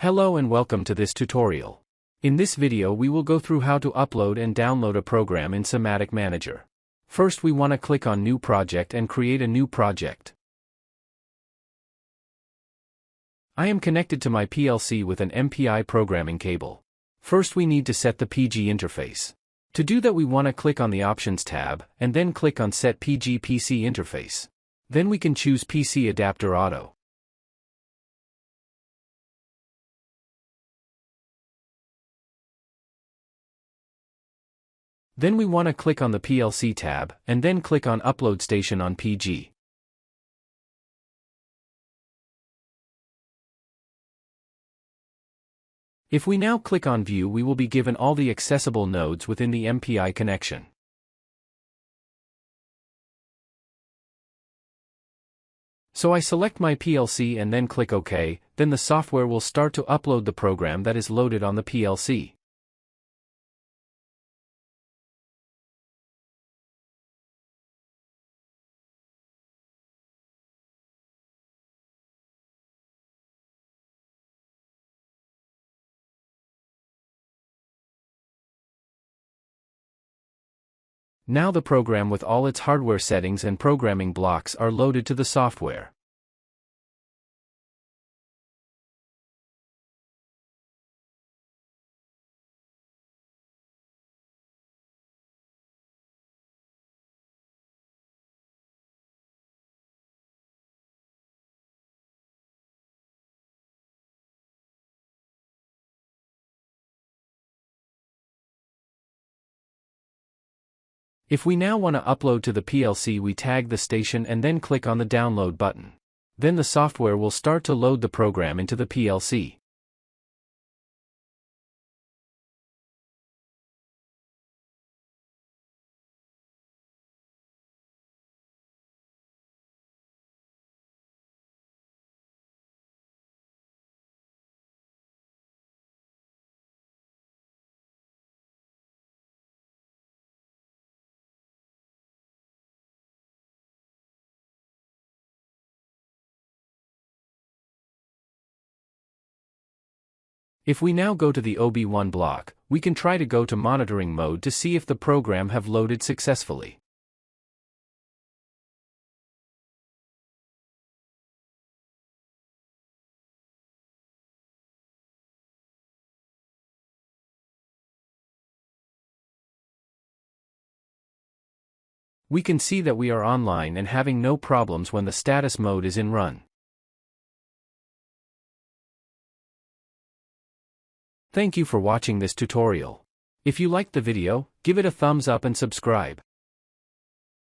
Hello and welcome to this tutorial. In this video we will go through how to upload and download a program in Simatic Manager. First we want to click on New Project and create a new project. I am connected to my PLC with an MPI programming cable. First we need to set the PG interface. To do that we want to click on the Options tab, and then click on Set PG PC Interface. Then we can choose PC Adapter Auto. Then we want to click on the PLC tab, and then click on Upload Station on PG. If we now click on View, we will be given all the accessible nodes within the MPI connection. So I select my PLC and then click OK, then the software will start to upload the program that is loaded on the PLC. Now the program with all its hardware settings and programming blocks are loaded to the software. If we now want to upload to the PLC, we tag the station and then click on the download button. Then the software will start to load the program into the PLC. If we now go to the OB1 block, we can try to go to monitoring mode to see if the program have loaded successfully. We can see that we are online and having no problems when the status mode is in run. Thank you for watching this tutorial. If you liked the video, give it a thumbs up and subscribe.